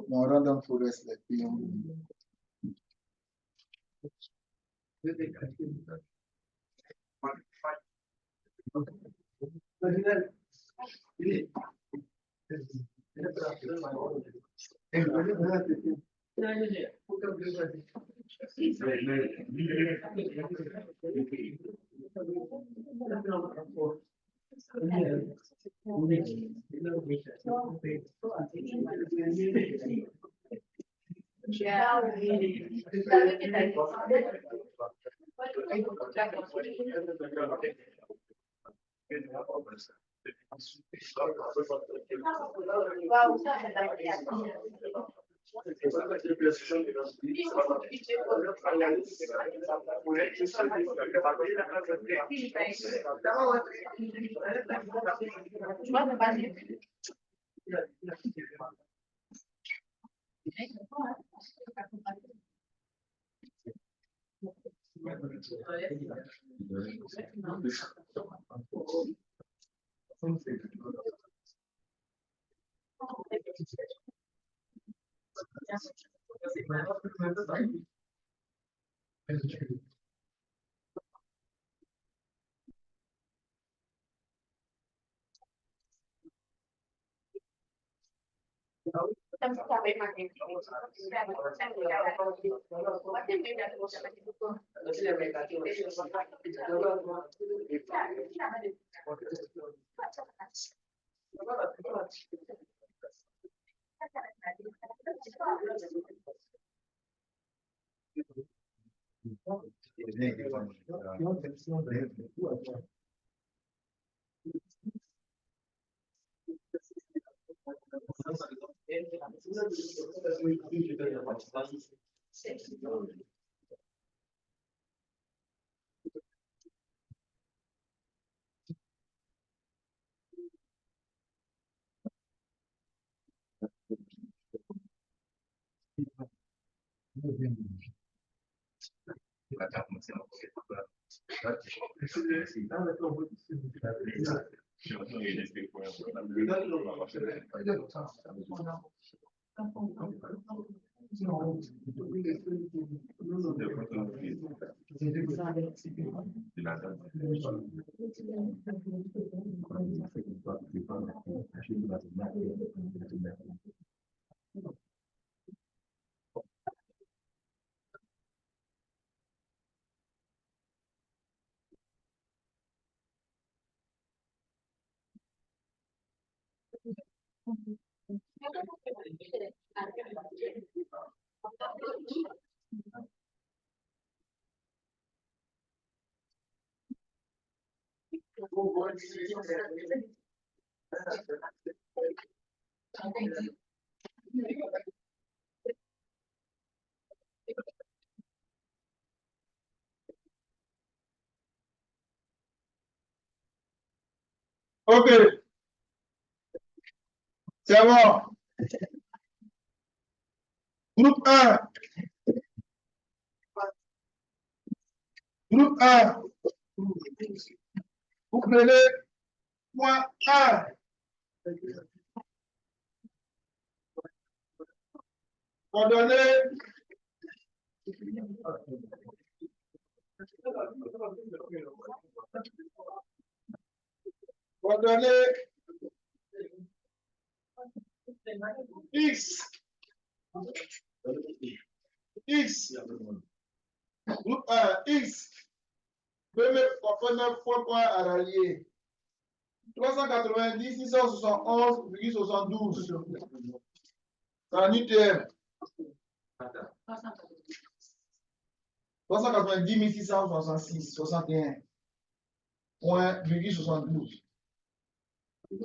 mon random forest. Ok, c'est bon. Groupe 1. Groupe 1. Vous prenez point 1. Coordonnées. Coordonnées X. X. Groupe 1. X. Premier point à l'allié. 390, 671,72. C'est en UTM. 390 666, 61,72.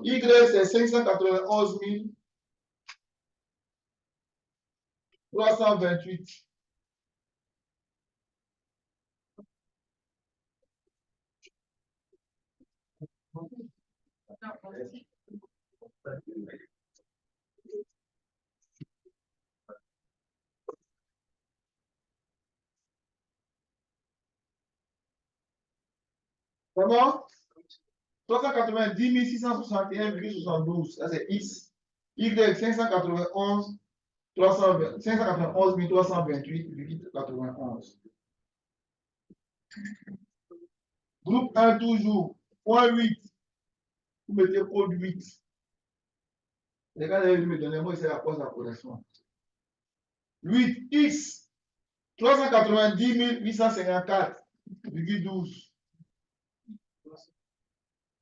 Y, c'est 591 328. Comment? 390 661,72. Ça, c'est X. Y, 591 328,91. Groupe 1 toujours. Point 8. Vous mettez code 8. Les gars, vous me donnez, moi, c'est à quoi ça correspond. 8X. 390 854,12.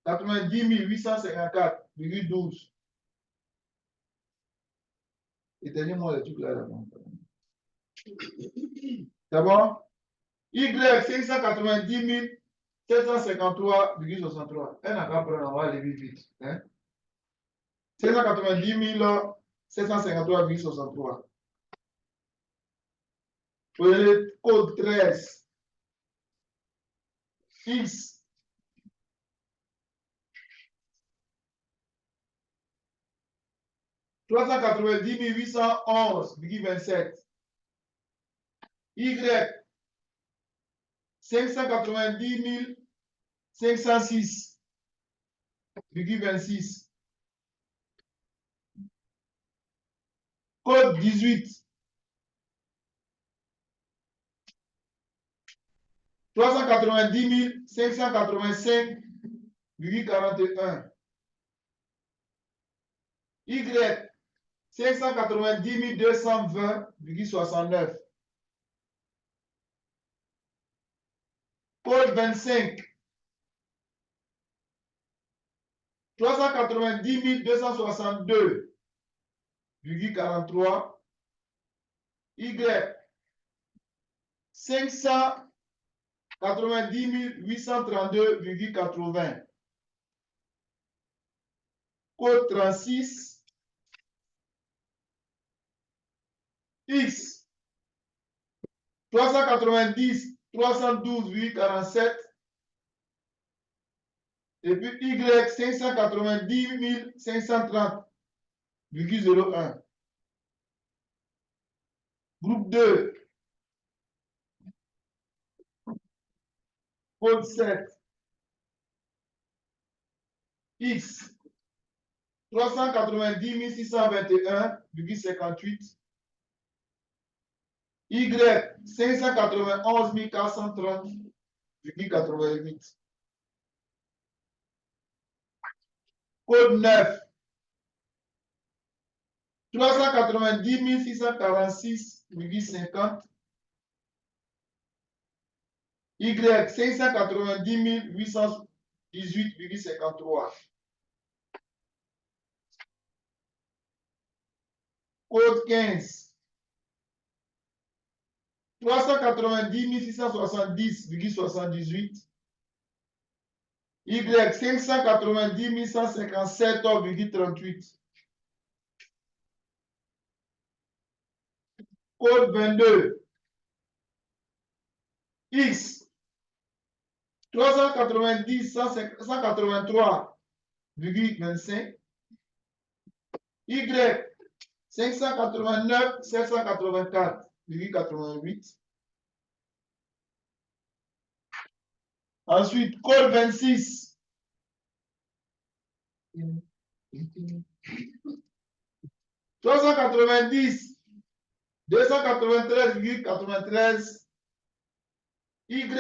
90 854,12. Éteignez-moi les trucs là. C'est bon? Y, 590 753,63. Elle n'a qu'à prendre, on va aller vite. Hein? 590 753,63. Prenez le code 13. X. 390 811,27. Y. 590 506,26. Code 18. 390 585,41. Y. 590 220,69. Code 25. 390 262,43. Y. 590 832,80. Code 36. X. 390 312,47. Et puis Y, 590 530,01. Groupe 2. Code 7. X. 390 621,58. Y. 591 430,88. Code 9. 390 646,50. Y. 590 818,53. Code 15. 390 670,78. Y. 590 157,38. Code 22. X 390 183,25. Y 589 784,88. Ensuite, code 26. 390 293,93. Y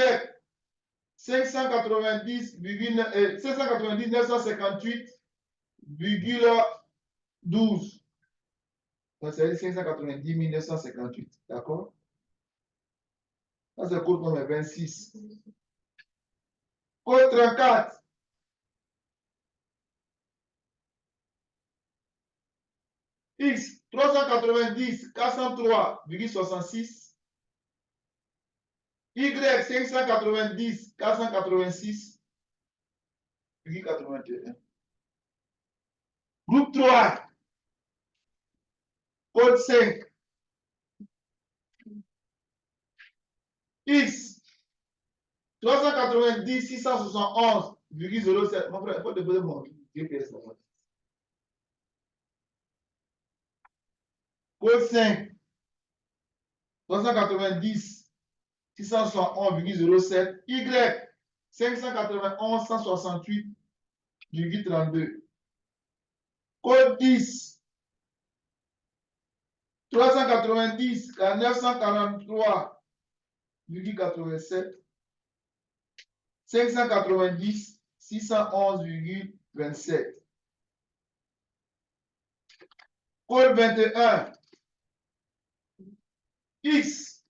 590 958,12. Donc, c'est 590 958. D'accord? Ça, c'est code numéro 26. Code 34. X 390 403,66. Y 590 486,81. Groupe 3. Code 5. X 390 671,07. Mon frère, il faut déposer mon GPS. Code 5. 390 671,07. Y 591 168,32. Code 10. 390 943,87. 590 611,27. Code 21. X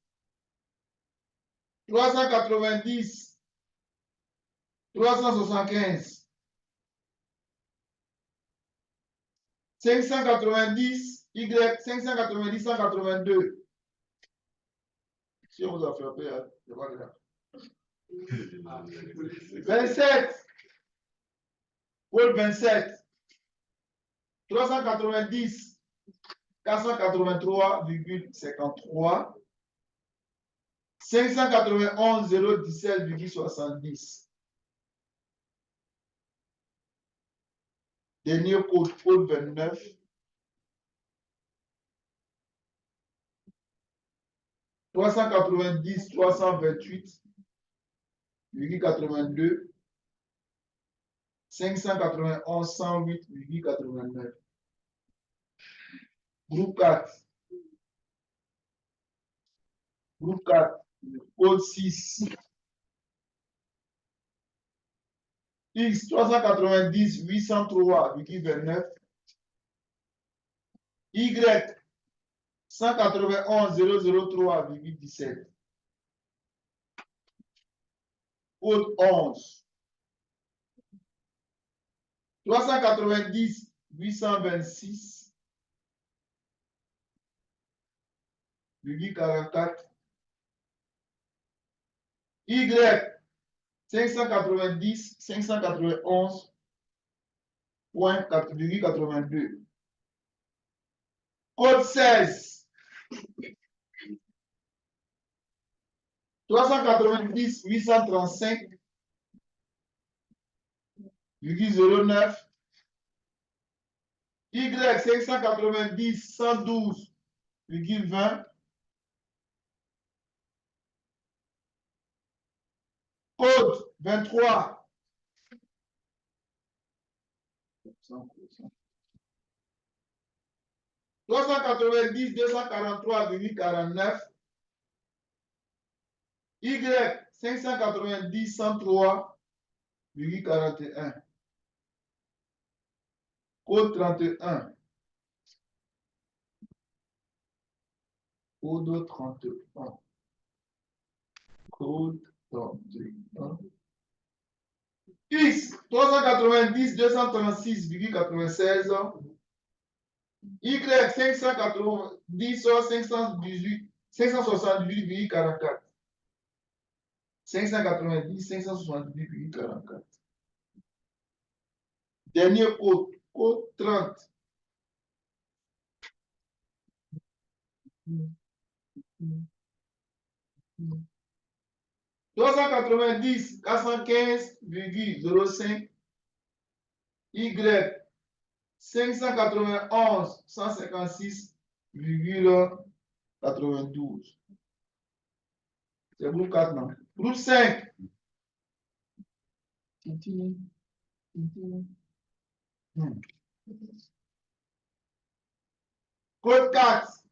390 375 590 Y 590 182. Si on vous a frappé, c'est pas grave. 27. Code 27. 390 483,53. 591 017,70. Dernier code, code 29. 390 328,82. 591 108,89. Groupe 4. Groupe 4. Code 6. X 390 803,29. Y 191 003,17. Code 11. 390 826,44. Y 590 591,82. Code 16. 390 835,09. Y 590 112,20. Code 23. 390 243,49. Y 590 103,41. Code 31. Code 31. Code 31. X 390 236,96. Y 590 518 578,44. 590 578,44. Dernier code, code 30. 390, 415,05 Y 591, 156,92. C'est groupe 4, non? Groupe 5. Code 4.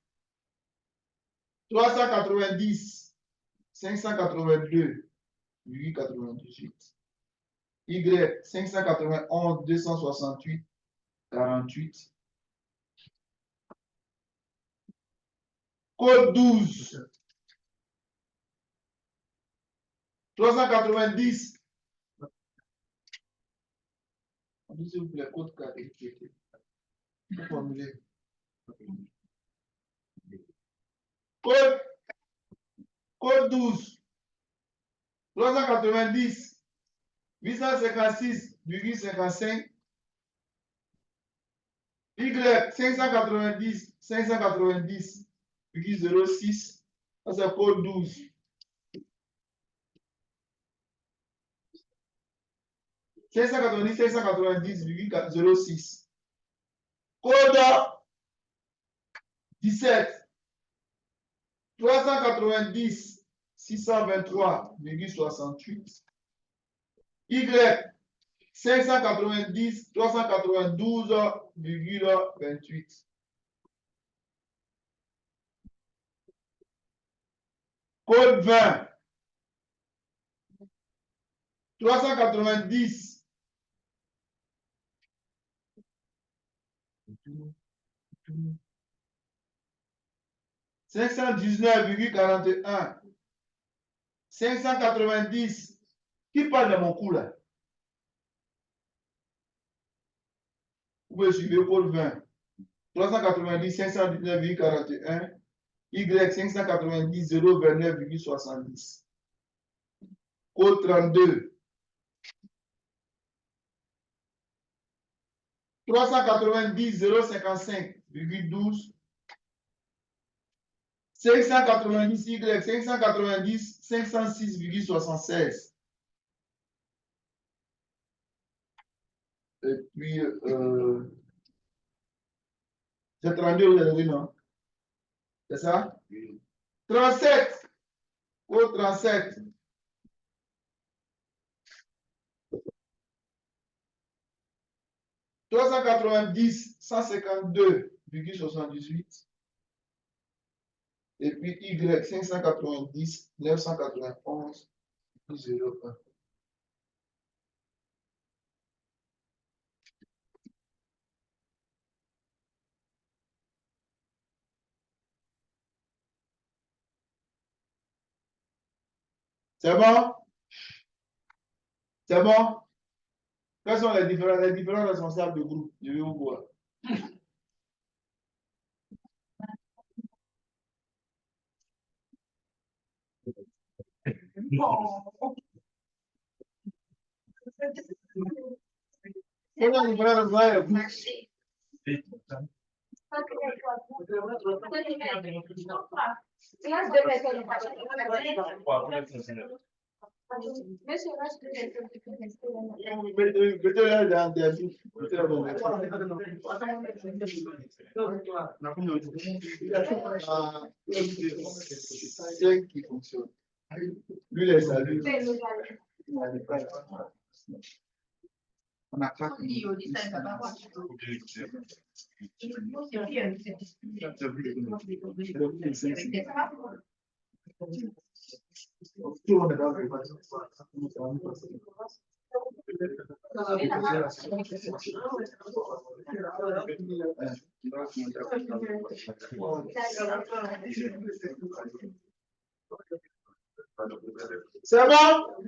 390, 582,98. Y 591, 268, 48. Code 12. 390. S'il vous plaît, code 4. Formuler. Code 12. 390. 856,55. Y 590, 590,06. Ça, c'est code 12. « 590, 590,06. Code 17. 390, 623,68. Y 590, 392,28. Code 20. 390. 519,41. 590. Qui parle de mon coup là? Vous pouvez suivre code 20. 390, 519,41. Y 590, 029,70. Code 32. 390, 055,12. 590 Y, 590, 506,76. Et puis, c'est 32, vous avez dit, non? C'est ça? 37. Code 37. 390, 152,78. Et puis Y, 590, 991,01. C'est bon? C'est bon? Quels sont les différents responsables de groupe? Je vais vous voir. Quels sont les différents responsables de groupe? Mettez-le dans des groupes. C'est qui fonctionne. Lui, les saluts. On n'a pas. C'est bon?